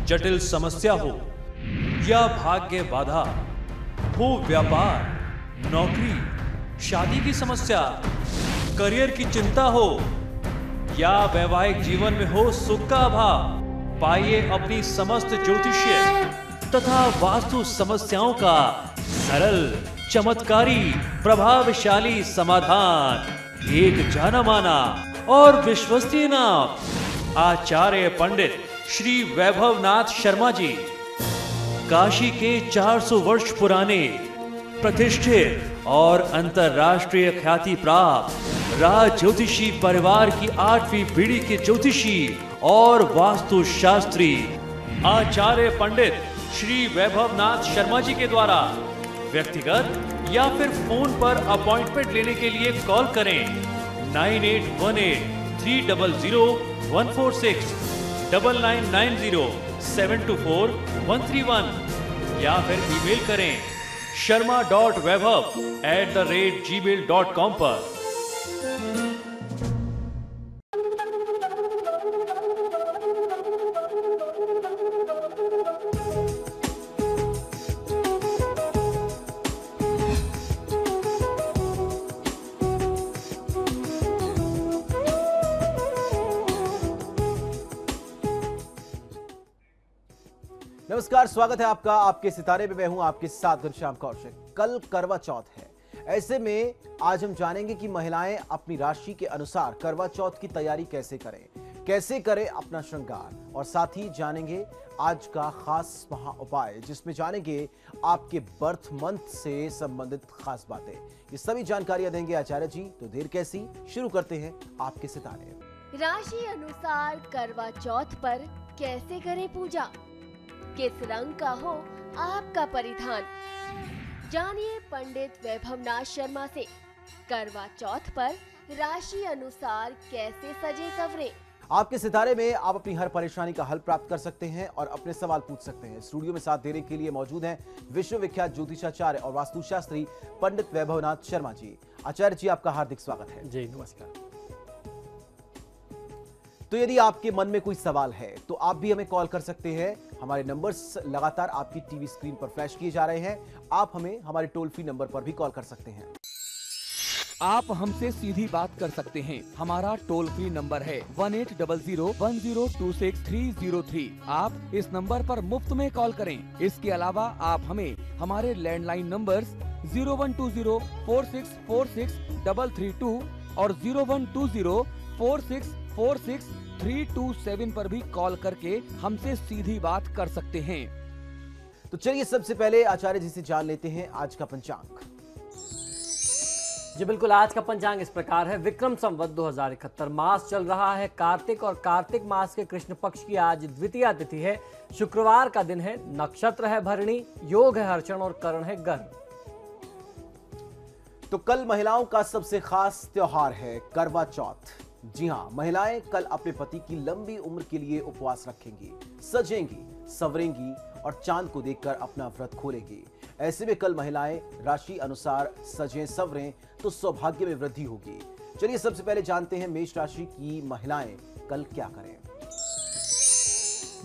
जटिल समस्या हो या भाग्य बाधा हो, व्यापार, नौकरी, शादी की समस्या, करियर की चिंता हो या वैवाहिक जीवन में हो सुख का अभाव, पाइए अपनी समस्त ज्योतिषीय तथा वास्तु समस्याओं का सरल, चमत्कारी, प्रभावशाली समाधान। एक जाना माना और विश्वसनीय नाम, आचार्य पंडित श्री वैभवनाथ शर्मा जी, काशी के 400 वर्ष पुराने प्रतिष्ठित और अंतरराष्ट्रीय ख्याति प्राप्त राज ज्योतिषी परिवार की 8वीं पीढ़ी के ज्योतिषी और वास्तु शास्त्री आचार्य पंडित श्री वैभवनाथ शर्मा जी के द्वारा व्यक्तिगत या फिर फोन पर अपॉइंटमेंट लेने के लिए कॉल करें 9818300146, 9990724131 या फिर ईमेल करें sharma.vaibhav@gmail.com पर। नमस्कार, स्वागत है आपका आपके सितारे में। मैं हूं आपके साथ घनश्याम कौशिक। कल करवा चौथ है, ऐसे में आज हम जानेंगे कि महिलाएं अपनी राशि के अनुसार करवा चौथ की तैयारी कैसे करें अपना श्रृंगार, और साथ ही जानेंगे आज का खास महा उपाय, जिसमें जानेंगे आपके बर्थ मंथ से संबंधित खास बातें। ये सभी जानकारियां देंगे आचार्य जी, तो देर कैसी, शुरू करते हैं आपके सितारे। राशि अनुसार करवा चौथ पर कैसे करें पूजा, किस रंग का हो आपका परिधान, जानिए पंडित वैभवनाथ शर्मा से करवा चौथ पर राशि अनुसार कैसे सजे सवरे। आपके सितारे में आप अपनी हर परेशानी का हल प्राप्त कर सकते हैं और अपने सवाल पूछ सकते हैं। स्टूडियो में साथ देने के लिए मौजूद हैं विश्वविख्यात ज्योतिषाचार्य और वास्तुशास्त्री पंडित वैभवनाथ शर्मा जी। आचार्य जी, आपका हार्दिक स्वागत है। जी नमस्कार। तो यदि आपके मन में कोई सवाल है तो आप भी हमें कॉल कर सकते हैं। हमारे नंबर्स लगातार आपकी टीवी स्क्रीन पर फ्लैश किए जा रहे हैं। आप हमें हमारे टोल फ्री नंबर पर भी कॉल कर सकते हैं। आप हमसे सीधी बात कर सकते हैं। हमारा टोल फ्री नंबर है 180010263003। आप इस नंबर पर मुफ्त में कॉल करें। इसके अलावा आप हमें हमारे लैंडलाइन नंबर्स 012046463332 और 0120464632 पर भी कॉल करके हमसे सीधी बात कर सकते हैं। तो चलिए सबसे पहले आचार्य जी से जान लेते हैं आज का पंचांग। जी बिल्कुल, आज का पंचांग इस प्रकार है। विक्रम संवत 2071 मास चल रहा है कार्तिक, और कार्तिक मास के कृष्ण पक्ष की आज द्वितीया तिथि है। शुक्रवार का दिन है, नक्षत्र है भरणी, योग है हर्षण और करण है गर्म। तो कल महिलाओं का सबसे खास त्योहार है करवा चौथ। जी हाँ, महिलाएं कल अपने पति की लंबी उम्र के लिए उपवास रखेंगी, सजेंगी, सवरेंगी और चांद को देखकर अपना व्रत खोलेंगी। ऐसे में कल महिलाएं राशि अनुसार सजें सवरें तो सौभाग्य में वृद्धि होगी। चलिए सबसे पहले जानते हैं मेष राशि की महिलाएं कल क्या करें।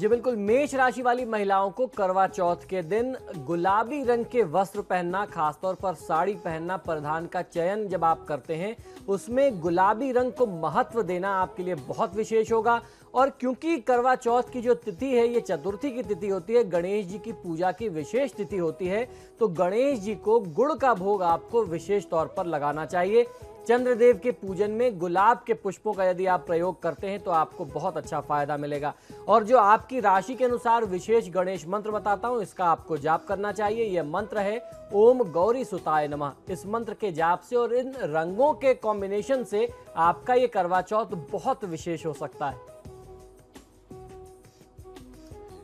जी बिल्कुल, मेष राशि वाली महिलाओं को करवा चौथ के दिन गुलाबी रंग के वस्त्र पहनना, खासतौर पर साड़ी पहनना, परिधान का चयन जब आप करते हैं उसमें गुलाबी रंग को महत्व देना आपके लिए बहुत विशेष होगा। और क्योंकि करवा चौथ की जो तिथि है ये चतुर्थी की तिथि होती है, गणेश जी की पूजा की विशेष तिथि होती है, तो गणेश जी को गुड़ का भोग आपको विशेष तौर पर लगाना चाहिए। चंद्रदेव के पूजन में गुलाब के पुष्पों का यदि आप प्रयोग करते हैं तो आपको बहुत अच्छा फायदा मिलेगा। और जो आपकी राशि के अनुसार विशेष गणेश मंत्र बताता हूं, इसका आपको जाप करना चाहिए। यह मंत्र है ओम गौरी सुताय नमः। इस मंत्र के जाप से और इन रंगों के कॉम्बिनेशन से आपका ये करवा चौथ बहुत विशेष हो सकता है।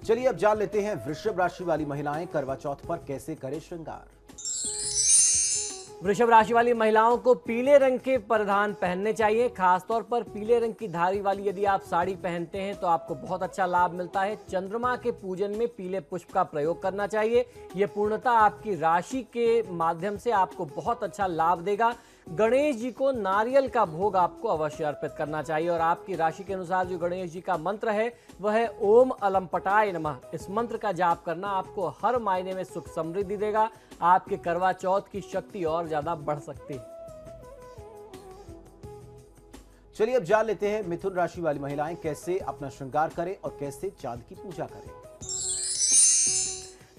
चलिए अब जान लेते हैं वृषभ राशि वाली महिलाएं करवा चौथ पर कैसे करें श्रृंगार। वृषभ राशि वाली महिलाओं को पीले रंग के परिधान पहनने चाहिए। खासतौर पर पीले रंग की धारी वाली यदि आप साड़ी पहनते हैं तो आपको बहुत अच्छा लाभ मिलता है। चंद्रमा के पूजन में पीले पुष्प का प्रयोग करना चाहिए। यह पूर्णतः आपकी राशि के माध्यम से आपको बहुत अच्छा लाभ देगा। गणेश जी को नारियल का भोग आपको अवश्य अर्पित करना चाहिए। और आपकी राशि के अनुसार जो गणेश जी का मंत्र है वह है ओम अलंपटाय नमः। इस मंत्र का जाप करना आपको हर मायने में सुख समृद्धि देगा। आपके करवा चौथ की शक्ति और ज्यादा बढ़ सकती है। चलिए अब जान लेते हैं मिथुन राशि वाली महिलाएं कैसे अपना श्रृंगार करें और कैसे चांद की पूजा करें।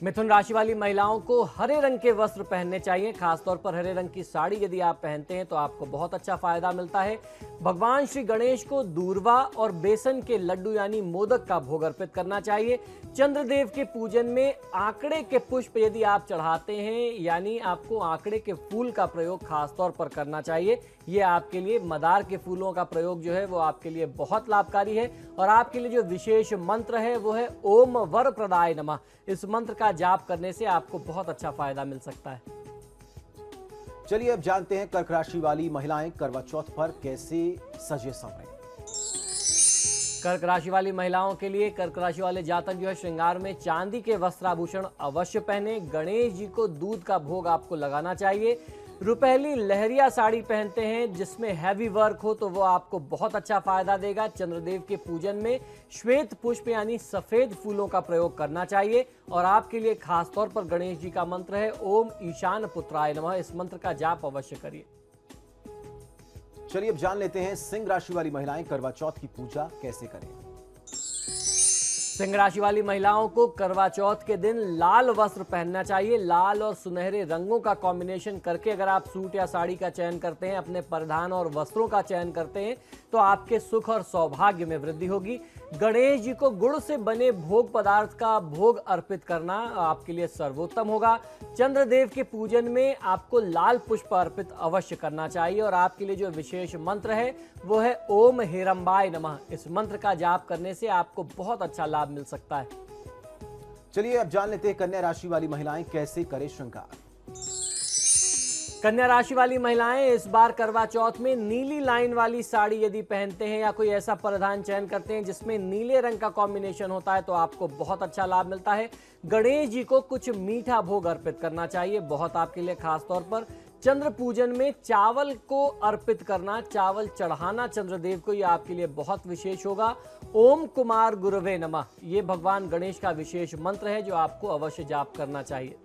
मिथुन राशि वाली महिलाओं को हरे रंग के वस्त्र पहनने चाहिए। खासतौर पर हरे रंग की साड़ी यदि आप पहनते हैं तो आपको बहुत अच्छा फायदा मिलता है। भगवान श्री गणेश को दूर्वा और बेसन के लड्डू यानी मोदक का भोग अर्पित करना चाहिए। चंद्रदेव के पूजन में आंकड़े के पुष्प यदि आप चढ़ाते हैं यानी आपको आंकड़े के फूल का प्रयोग खासतौर पर करना चाहिए। ये आपके लिए मदार के फूलों का प्रयोग जो है वो आपके लिए बहुत लाभकारी है। और आपके लिए जो विशेष मंत्र है वो है ओम वर प्रदाय नमः। इस मंत्र का जाप करने से आपको बहुत अच्छा फायदा मिल सकता है। चलिए अब जानते हैं कर्क राशि वाली महिलाएं करवा चौथ पर कैसे सजे संवरें। कर्क राशि वाली महिलाओं के लिए कर्क राशि वाले जातक जो है श्रृंगार में चांदी के वस्त्राभूषण अवश्य पहने। गणेश जी को दूध का भोग आपको लगाना चाहिए। रुपहली लहरिया साड़ी पहनते हैं जिसमें हैवी वर्क हो तो वो आपको बहुत अच्छा फायदा देगा। चंद्रदेव के पूजन में श्वेत पुष्प यानी सफेद फूलों का प्रयोग करना चाहिए। और आपके लिए खास तौर पर गणेश जी का मंत्र है ओम ईशान पुत्राय नमः। इस मंत्र का जाप अवश्य करिए। चलिए अब जान लेते हैं सिंह राशि वाली महिलाएं करवा चौथ की पूजा कैसे करें। सिंह राशि वाली महिलाओं को करवा चौथ के दिन लाल वस्त्र पहनना चाहिए। लाल और सुनहरे रंगों का कॉम्बिनेशन करके अगर आप सूट या साड़ी का चयन करते हैं, अपने परिधान और वस्त्रों का चयन करते हैं तो आपके सुख और सौभाग्य में वृद्धि होगी। गणेश जी को गुड़ से बने भोग पदार्थ का भोग अर्पित करना आपके लिए सर्वोत्तम होगा। चंद्रदेव के पूजन में आपको लाल पुष्प अर्पित अवश्य करना चाहिए। और आपके लिए जो विशेष मंत्र है वो है ओम हेरंबाय नमः। इस मंत्र का जाप करने से आपको बहुत अच्छा लाभ मिल सकता है। चलिए अब जान लेते हैं कन्या राशि वाली महिलाएं कैसे करें श्रृंगार। कन्या राशि वाली महिलाएं इस बार करवा चौथ में नीली लाइन वाली साड़ी यदि पहनते हैं या कोई ऐसा परिधान चयन करते हैं जिसमें नीले रंग का कॉम्बिनेशन होता है तो आपको बहुत अच्छा लाभ मिलता है। गणेश जी को कुछ मीठा भोग अर्पित करना चाहिए, बहुत आपके लिए खास तौर पर। चंद्र पूजन में चावल को अर्पित करना, चावल चढ़ाना चंद्रदेव को, यह आपके लिए बहुत विशेष होगा। ओम कुमार गुरवे नमः ये भगवान गणेश का विशेष मंत्र है जो आपको अवश्य जाप करना चाहिए।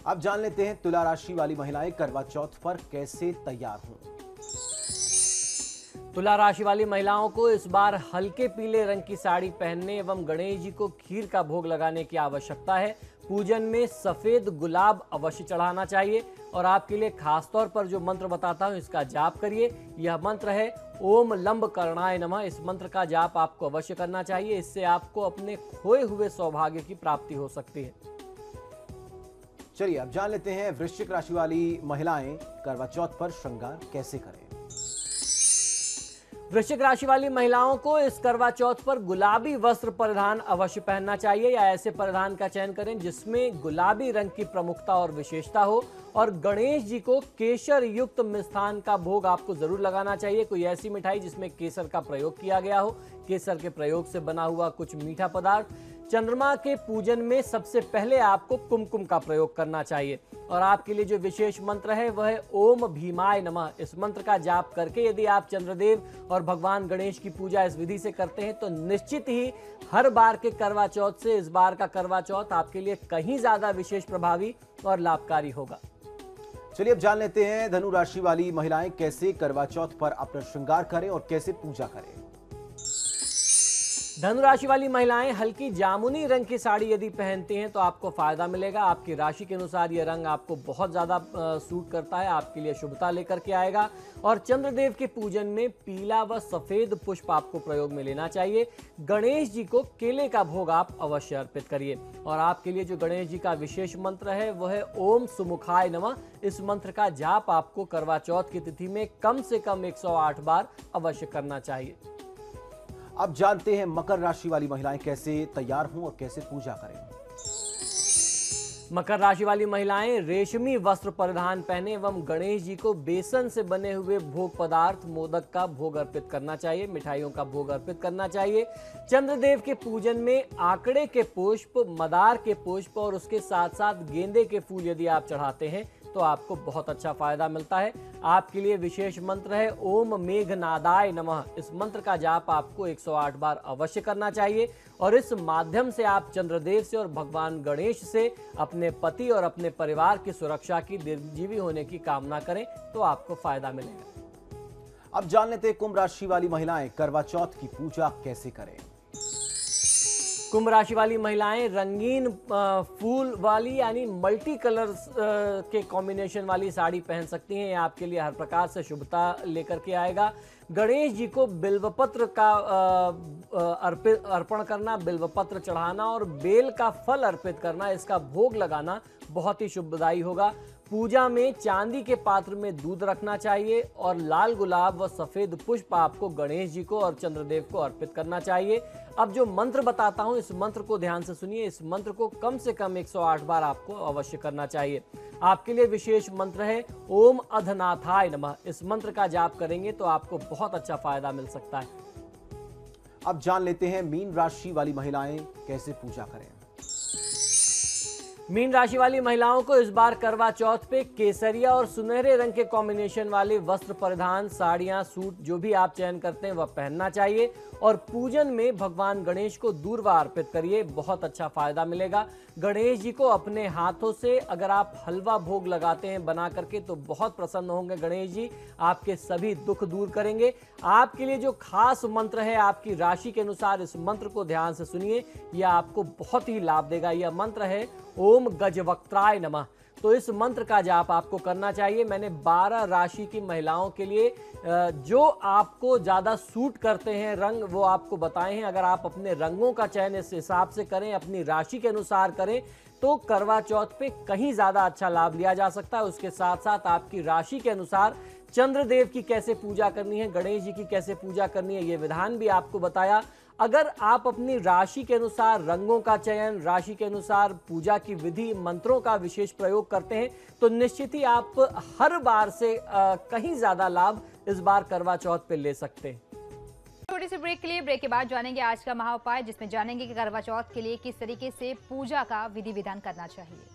अब जान लेते हैं तुला राशि वाली महिलाएं करवा चौथ पर कैसे तैयार हों। तुला राशि वाली महिलाओं को इस बार हल्के पीले रंग की साड़ी पहनने एवं गणेश जी को खीर का भोग लगाने की आवश्यकता है। पूजन में सफेद गुलाब अवश्य चढ़ाना चाहिए। और आपके लिए खास तौर पर जो मंत्र बताता हूं इसका जाप करिए। यह मंत्र है ओम लंब करणाय नमः। इस मंत्र का जाप आपको अवश्य करना चाहिए। इससे आपको अपने खोए हुए सौभाग्य की प्राप्ति हो सकती है। चलिए अब जान लेते हैं वृश्चिक राशि वाली महिलाएं करवा चौथ पर श्रृंगार कैसे करें। वृश्चिक राशि वाली महिलाओं को इस करवा चौथ पर गुलाबी वस्त्र परिधान अवश्य पहनना चाहिए या ऐसे परिधान का चयन करें जिसमें गुलाबी रंग की प्रमुखता और विशेषता हो। और गणेश जी को केसर युक्त मिष्ठान का भोग आपको जरूर लगाना चाहिए। कोई ऐसी मिठाई जिसमें केसर का प्रयोग किया गया हो, केसर के प्रयोग से बना हुआ कुछ मीठा पदार्थ। चंद्रमा के पूजन में सबसे पहले आपको कुमकुम का प्रयोग करना चाहिए। और आपके लिए जो विशेष मंत्र है वह है ओम भीमाय नमः। इस मंत्र का जाप करके यदि आप चंद्रदेव और भगवान गणेश की पूजा इस विधि से करते हैं तो निश्चित ही हर बार के करवा चौथ से इस बार का करवा चौथ आपके लिए कहीं ज्यादा विशेष प्रभावी और लाभकारी होगा। चलिए अब जान लेते हैं धनु राशि वाली महिलाएं कैसे करवा चौथ पर अपना श्रृंगार करें और कैसे पूजा करें। धनु राशि वाली महिलाएं हल्की जामुनी रंग की साड़ी यदि पहनती हैं तो आपको फायदा मिलेगा। आपकी राशि के अनुसार यह रंग आपको बहुत ज्यादा सूट करता है, आपके लिए शुभता लेकर के आएगा। और चंद्रदेव के पूजन में पीला व सफेद पुष्प आपको प्रयोग में लेना चाहिए। गणेश जी को केले का भोग आप अवश्य अर्पित करिए। और आपके लिए जो गणेश जी का विशेष मंत्र है वह है ओम सुमुखाय नमः। इस मंत्र का जाप आपको करवा चौथ की तिथि में कम से कम 108 बार अवश्य करना चाहिए। अब जानते हैं मकर राशि वाली महिलाएं कैसे तैयार हों और कैसे पूजा करें। मकर राशि वाली महिलाएं रेशमी वस्त्र परिधान पहने एवं गणेश जी को बेसन से बने हुए भोग पदार्थ मोदक का भोग अर्पित करना चाहिए, मिठाइयों का भोग अर्पित करना चाहिए। चंद्रदेव के पूजन में आंकड़े के पुष्प, मदार के पुष्प और उसके साथ साथ गेंदे के फूल यदि आप चढ़ाते हैं तो आपको बहुत अच्छा फायदा मिलता है। आपके लिए विशेष मंत्र है ओम मेघनादाय नमः। इस मंत्र का जाप आपको 108 बार अवश्य करना चाहिए और इस माध्यम से आप चंद्रदेव से और भगवान गणेश से अपने पति और अपने परिवार की सुरक्षा की दीर्घजीवी होने की कामना करें तो आपको फायदा मिलेगा। अब जान लेते हैं कुंभ राशि वाली महिलाएं करवा चौथ की पूजा कैसे करें। कुंभ राशि वाली महिलाएं रंगीन फूल वाली यानी मल्टी कलर्स के कॉम्बिनेशन वाली साड़ी पहन सकती हैं। ये आपके लिए हर प्रकार से शुभता लेकर के आएगा। गणेश जी को बिल्वपत्र का अर्पण करना, बिल्वपत्र चढ़ाना और बेल का फल अर्पित करना, इसका भोग लगाना बहुत ही शुभदायी होगा। पूजा में चांदी के पात्र में दूध रखना चाहिए और लाल गुलाब व सफेद पुष्प आपको गणेश जी को और चंद्रदेव को अर्पित करना चाहिए। अब जो मंत्र बताता हूं इस मंत्र को ध्यान से सुनिए। इस मंत्र को कम से कम 108 बार आपको अवश्य करना चाहिए। आपके लिए विशेष मंत्र है ओम अधनाथाय नमः। इस मंत्र का जाप करेंगे तो आपको बहुत अच्छा फायदा मिल सकता है। अब जान लेते हैं मीन राशि वाली महिलाएं कैसे पूजा करें। मीन राशि वाली महिलाओं को इस बार करवा चौथ पे केसरिया और सुनहरे रंग के कॉम्बिनेशन वाले वस्त्र परिधान, साड़ियां, सूट जो भी आप चयन करते हैं वह पहनना चाहिए और पूजन में भगवान गणेश को दूर्वा अर्पित करिए, बहुत अच्छा फायदा मिलेगा। गणेश जी को अपने हाथों से अगर आप हलवा भोग लगाते हैं बना करके तो बहुत प्रसन्न होंगे गणेश जी, आपके सभी दुख दूर करेंगे। आपके लिए जो खास मंत्र है आपकी राशि के अनुसार इस मंत्र को ध्यान से सुनिए, यह आपको बहुत ही लाभ देगा। यह मंत्र है ओम गजवक्त्राय नमः। तो इस मंत्र का जाप आपको करना चाहिए। मैंने 12 राशि की महिलाओं के लिए जो आपको ज़्यादा सूट करते हैं रंग वो आपको बताए हैं। अगर आप अपने रंगों का चयन इस हिसाब से करें, अपनी राशि के अनुसार करें तो करवा चौथ पे कहीं ज़्यादा अच्छा लाभ लिया जा सकता है। उसके साथ साथ आपकी राशि के अनुसार चंद्रदेव की कैसे पूजा करनी है, गणेश जी की कैसे पूजा करनी है, ये विधान भी आपको बताया। अगर आप अपनी राशि के अनुसार रंगों का चयन, राशि के अनुसार पूजा की विधि, मंत्रों का विशेष प्रयोग करते हैं तो निश्चित ही आप हर बार से कहीं ज्यादा लाभ इस बार करवा चौथ पे ले सकते हैं। छोटी सी ब्रेक के लिए, ब्रेक के बाद जानेंगे आज का महाउपाय, जिसमें जानेंगे कि करवा चौथ के लिए किस तरीके से पूजा का विधि विधान करना चाहिए।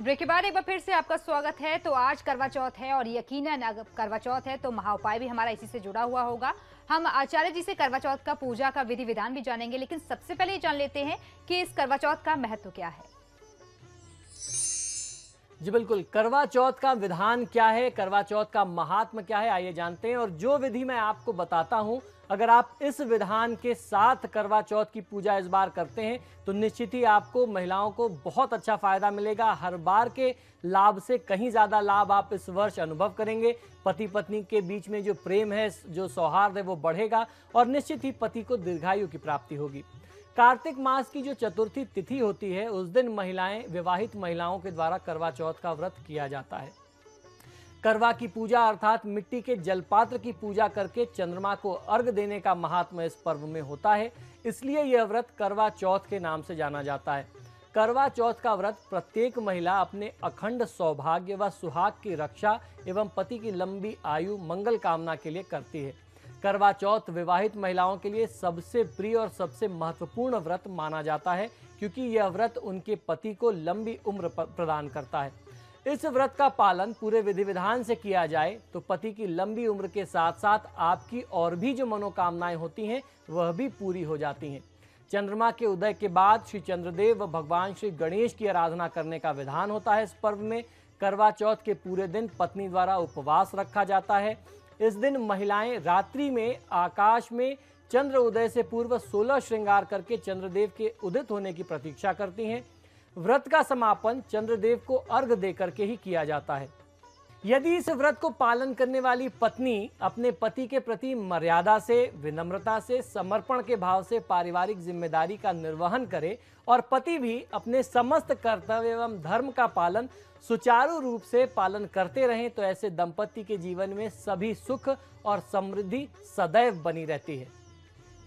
ब्रेक के बाद एक बार फिर से आपका स्वागत है। तो आज करवा चौथ है और यकीनन अगर करवा चौथ है तो महाउपाय भी हमारा इसी से जुड़ा हुआ होगा। हम आचार्य जी से करवा चौथ का पूजा का विधि विधान भी जानेंगे, लेकिन सबसे पहले जान लेते हैं कि इस करवा चौथ का महत्व क्या है। जी बिल्कुल, करवा चौथ का विधान क्या है, करवा चौथ का महात्म क्या है, आइए जानते हैं। और जो विधि मैं आपको बताता हूं, अगर आप इस विधान के साथ करवा चौथ की पूजा इस बार करते हैं तो निश्चित ही आपको महिलाओं को बहुत अच्छा फायदा मिलेगा। हर बार के लाभ से कहीं ज्यादा लाभ आप इस वर्ष अनुभव करेंगे। पति पत्नी के बीच में जो प्रेम है, जो सौहार्द है वो बढ़ेगा और निश्चित ही पति को दीर्घायु की प्राप्ति होगी। कार्तिक मास की जो चतुर्थी तिथि होती है उस दिन विवाहित महिलाओं के द्वारा करवा चौथ का व्रत किया जाता है। करवा की पूजा अर्थात मिट्टी के जलपात्र की पूजा करके चंद्रमा को अर्घ देने का महात्म्य इस पर्व में होता है, इसलिए यह व्रत करवा चौथ के नाम से जाना जाता है। करवा चौथ का व्रत प्रत्येक महिला अपने अखंड सौभाग्य व सुहाग की रक्षा एवं पति की लंबी आयु मंगल कामना के लिए करती है। करवा चौथ विवाहित महिलाओं के लिए सबसे प्रिय और सबसे महत्वपूर्ण व्रत माना जाता है, क्योंकि यह व्रत उनके पति को लंबी उम्र प्रदान करता है। इस व्रत का पालन पूरे विधि विधान से किया जाए तो पति की लंबी उम्र के साथ साथ आपकी और भी जो मनोकामनाएं होती हैं वह भी पूरी हो जाती हैं। चंद्रमा के उदय के बाद श्री चंद्रदेव व भगवान श्री गणेश की आराधना करने का विधान होता है। इस पर्व में करवा चौथ के पूरे दिन पत्नी द्वारा उपवास रखा जाता है। इस दिन महिलाएं रात्रि में आकाश में चंद्र उदय से पूर्व 16 श्रृंगार करके चंद्रदेव के उदित होने की प्रतीक्षा करती हैं। व्रत का समापन चंद्रदेव को अर्घ देकर के ही किया जाता है। यदि इस व्रत को पालन करने वाली पत्नी अपने पति के प्रति मर्यादा से, विनम्रता से, समर्पण के भाव से पारिवारिक जिम्मेदारी का निर्वहन करे और पति भी अपने समस्त कर्तव्य एवं धर्म का पालन सुचारू रूप से पालन करते रहें तो ऐसे दंपति के जीवन में सभी सुख और समृद्धि सदैव बनी रहती है।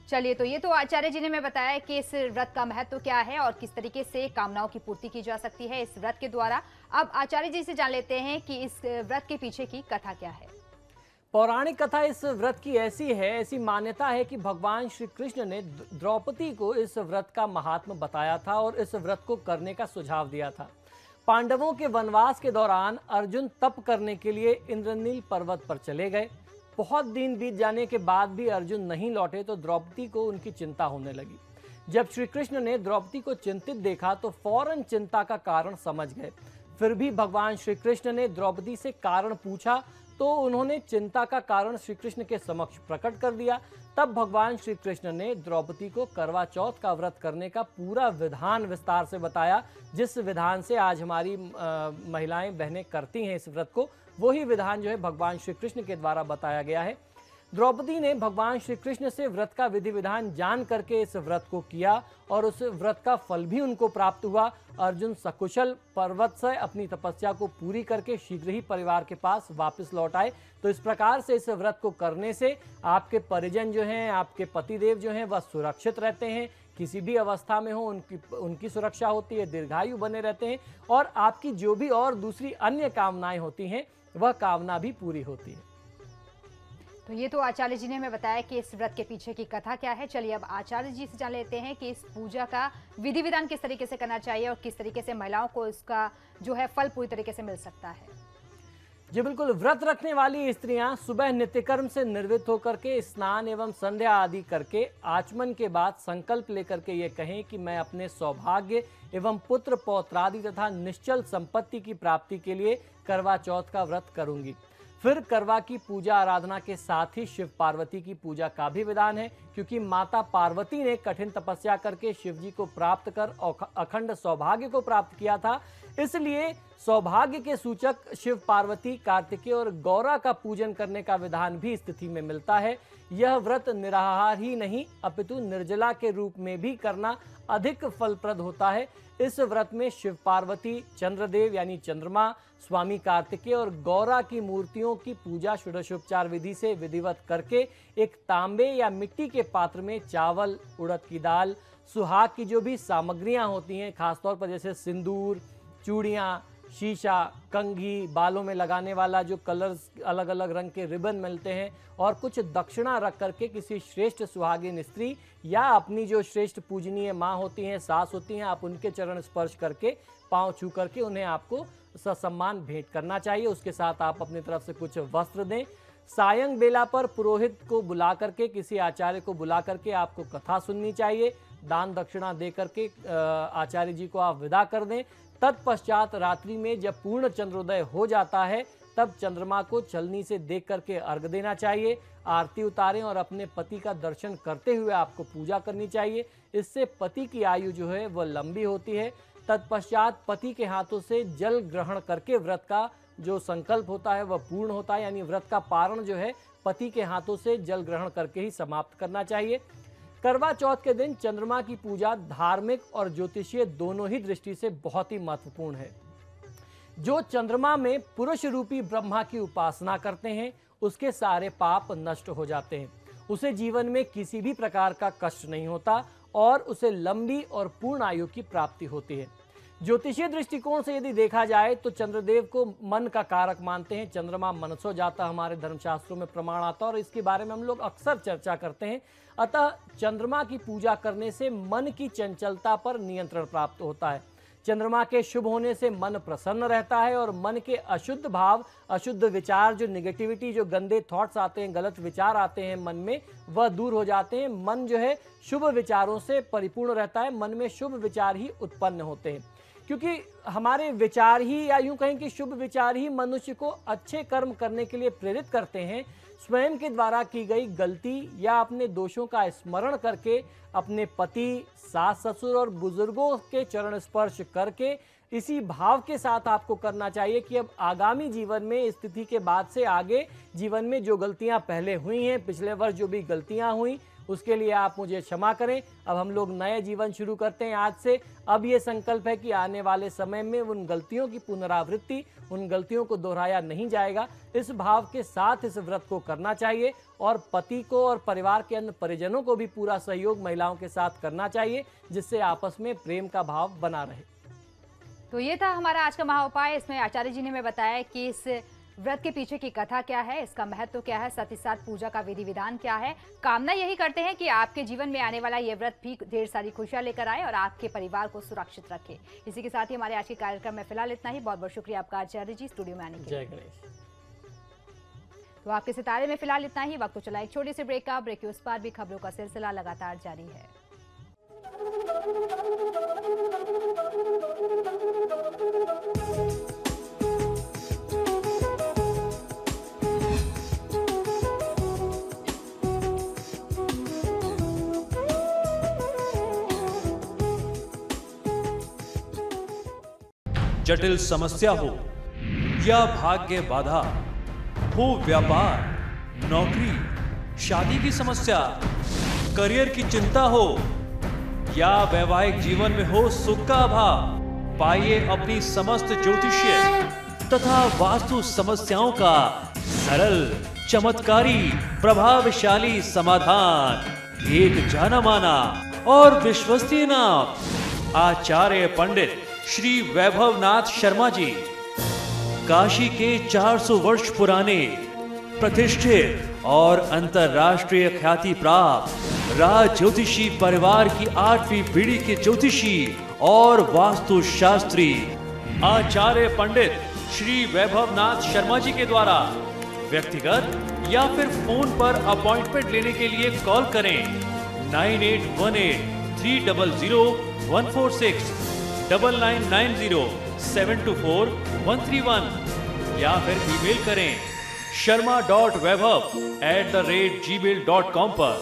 चलिए, तो ये तो आचार्य जी ने हमें बताया कि इस व्रत का महत्व क्या है और किस तरीके से कामनाओं की पूर्ति की जा सकती है इस व्रत के द्वारा। अब आचार्य जी से जान लेते हैं कि इस व्रत के पीछे की कथा क्या है। पौराणिक कथा इस व्रत की ऐसी मान्यता है कि भगवान श्री कृष्ण ने द्रौपदी को इस व्रत का महात्म बताया था और इस व्रत को करने का सुझाव दिया था। पांडवों के वनवास के दौरान अर्जुन तप करने के लिए इंद्रनील पर्वत पर चले गए। बहुत दिन बीत जाने के बाद भी अर्जुन नहीं लौटे तो द्रौपदी को उनकी चिंता होने लगी। जब श्री कृष्ण ने द्रौपदी को चिंतित देखा तो फौरन चिंता का कारण समझ गए। फिर भी भगवान श्री कृष्ण ने द्रौपदी से कारण पूछा तो उन्होंने चिंता का कारण श्री कृष्ण के समक्ष प्रकट कर दिया। तब भगवान श्री कृष्ण ने द्रौपदी को करवा चौथ का व्रत करने का पूरा विधान विस्तार से बताया, जिस विधान से आज हमारी महिलाएं बहनें करती हैं इस व्रत को। वही विधान जो है भगवान श्री कृष्ण के द्वारा बताया गया है। द्रौपदी ने भगवान श्री कृष्ण से व्रत का विधि विधान जान करके इस व्रत को किया और उस व्रत का फल भी उनको प्राप्त हुआ। अर्जुन सकुशल पर्वत से अपनी तपस्या को पूरी करके शीघ्र ही परिवार के पास वापस लौट आए। तो इस प्रकार से इस व्रत को करने से आपके परिजन जो हैं, आपके पतिदेव जो हैं, वह सुरक्षित रहते हैं। किसी भी अवस्था में हो उनकी सुरक्षा होती है, दीर्घायु बने रहते हैं और आपकी जो भी और दूसरी अन्य कामनाएं होती हैं वह कामना भी पूरी होती है। तो ये तो आचार्य जी ने हमें बताया कि इस व्रत के पीछे की कथा क्या है। चलिए अब आचार्य जी से जान लेते हैं कि इस पूजा का विधि विधान किस तरीके से करना चाहिए और किस तरीके से महिलाओं को इसका जो है फल पूरी तरीके से मिल सकता है। जी बिल्कुल, व्रत रखने वाली स्त्रियां सुबह नित्यकर्म से निर्वृत्त होकर के स्नान एवं संध्या आदि करके आचमन के बाद संकल्प लेकर के ये कहें कि मैं अपने सौभाग्य एवं पुत्र पौत्रादि तथा निश्चल संपत्ति की प्राप्ति के लिए करवा चौथ का व्रत करूंगी। फिर करवा की पूजा आराधना के साथ ही शिव पार्वती की पूजा का भी विधान है, क्योंकि माता पार्वती ने कठिन तपस्या करके शिव जी को प्राप्त कर अखंड सौभाग्य को प्राप्त किया था। इसलिए सौभाग्य के सूचक शिव पार्वती, कार्तिकेय और गौरा का पूजन करने का विधान भी स्थिति में मिलता है। यह व्रत निराहार ही नहीं अपितु निर्जला के रूप में भी करना अधिक फलप्रद होता है। इस व्रत में शिव पार्वती, चंद्रदेव यानी चंद्रमा, स्वामी कार्तिकेय और गौरा की मूर्तियों की पूजा षोडशोपचार विधि से विधिवत करके एक तांबे या मिट्टी के पात्र में चावल, उड़द की दाल, सुहाग की जो भी सामग्रियां होती हैं, खासतौर पर जैसे सिंदूर, चूड़ियाँ, शीशा, कंघी, बालों में लगाने वाला जो कलर्स अलग अलग रंग के रिबन मिलते हैं और कुछ दक्षिणा रख करके किसी श्रेष्ठ सुहागिन स्त्री या अपनी जो श्रेष्ठ पूजनीय माँ होती हैं, सास होती हैं, आप उनके चरण स्पर्श करके पांव छू करके उन्हें आपको ससम्मान भेंट करना चाहिए। उसके साथ आप अपनी तरफ से कुछ वस्त्र दें। सायं बेला पर पुरोहित को बुला करके, किसी आचार्य को बुला करके आपको कथा सुननी चाहिए। दान दक्षिणा दे करके आचार्य जी को आप विदा कर दें। तत्पश्चात रात्रि में जब पूर्ण चंद्रोदय हो जाता है तब चंद्रमा को छलनी से देख करके अर्घ देना चाहिए। आरती उतारें और अपने पति का दर्शन करते हुए आपको पूजा करनी चाहिए। इससे पति की आयु जो है वह लंबी होती है। तत्पश्चात पति के हाथों से जल ग्रहण करके व्रत का जो संकल्प होता है वह पूर्ण होता है, यानी व्रत का पारण जो है पति के हाथों से जल ग्रहण करके ही समाप्त करना चाहिए। करवा चौथ के दिन चंद्रमा की पूजा धार्मिक और ज्योतिषीय दोनों ही दृष्टि से बहुत ही महत्वपूर्ण है। जो चंद्रमा में पुरुष रूपी ब्रह्मा की उपासना करते हैं उसके सारे पाप नष्ट हो जाते हैं। उसे जीवन में किसी भी प्रकार का कष्ट नहीं होता और उसे लंबी और पूर्ण आयु की प्राप्ति होती है। ज्योतिषीय दृष्टिकोण से यदि देखा जाए तो चंद्रदेव को मन का कारक मानते हैं। चंद्रमा मनसो जाता हमारे धर्मशास्त्रों में प्रमाण आता है और इसके बारे में हम लोग अक्सर चर्चा करते हैं। अतः चंद्रमा की पूजा करने से मन की चंचलता पर नियंत्रण प्राप्त होता है। चंद्रमा के शुभ होने से मन प्रसन्न रहता है और मन के अशुद्ध भाव, अशुद्ध विचार, जो नेगेटिविटी, जो गंदे थॉट्स आते हैं, गलत विचार आते हैं मन में, वह दूर हो जाते हैं। मन जो है शुभ विचारों से परिपूर्ण रहता है। मन में शुभ विचार ही उत्पन्न होते हैं, क्योंकि हमारे विचार ही, या यूं कहें कि शुभ विचार ही मनुष्य को अच्छे कर्म करने के लिए प्रेरित करते हैं। स्वयं के द्वारा की गई गलती या अपने दोषों का स्मरण करके अपने पति, सास ससुर और बुजुर्गों के चरण स्पर्श करके इसी भाव के साथ आपको करना चाहिए कि अब आगामी जीवन में इस तिथि के बाद से आगे जीवन में जो गलतियां पहले हुई हैं, पिछले वर्ष जो भी गलतियां हुई, उसके लिए आप मुझे क्षमा करें। अब हम लोग नए जीवन शुरू करते हैं आज से। अब ये संकल्प है कि आने वाले समय में उन गलतियों की पुनरावृत्ति, उन गलतियों को दोहराया नहीं जाएगा। इस भाव के साथ इस व्रत को करना चाहिए और पति को और परिवार के अन्य परिजनों को भी पूरा सहयोग महिलाओं के साथ करना चाहिए, जिससे आपस में प्रेम का भाव बना रहे। तो ये था हमारा आज का महाउपाय। इसमें आचार्य जी ने हमें बताया कि इस व्रत के पीछे की कथा क्या है, इसका महत्व क्या है, साथ ही साथ पूजा का विधि विधान क्या है। कामना यही करते हैं कि आपके जीवन में आने वाला ये व्रत भी ढेर सारी खुशियां लेकर आए और आपके परिवार को सुरक्षित रखे। इसी के साथ ही हमारे आज के कार्यक्रम में फिलहाल इतना ही। बहुत बहुत शुक्रिया आपका आचार्य जी स्टूडियो में आने के लिए। जय गणेश। तो आपके सितारे में फिलहाल इतना ही। वक्त तो चला एक छोटे से ब्रेक का। ब्रेक के उस पार भी खबरों का सिलसिला लगातार जारी है। जटिल समस्या हो या भाग्य बाधा हो, व्यापार, नौकरी, शादी की समस्या, करियर की चिंता हो या वैवाहिक जीवन में हो सुख का अभाव, पाइए अपनी समस्त ज्योतिषीय तथा वास्तु समस्याओं का सरल, चमत्कारी, प्रभावशाली समाधान। एक जाना माना और विश्वसनीय नाम आचार्य पंडित श्री वैभवनाथ शर्मा जी, काशी के 400 वर्ष पुराने प्रतिष्ठित और अंतरराष्ट्रीय ख्याति प्राप्त राज ज्योतिषी परिवार की 8वीं पीढ़ी के ज्योतिषी और वास्तु शास्त्री आचार्य पंडित श्री वैभवनाथ शर्मा जी के द्वारा व्यक्तिगत या फिर फोन पर अपॉइंटमेंट लेने के लिए कॉल करें 9818 300 146, 9990-724-131 या फिर ईमेल करें sharma.vaibhav@gmail.com पर।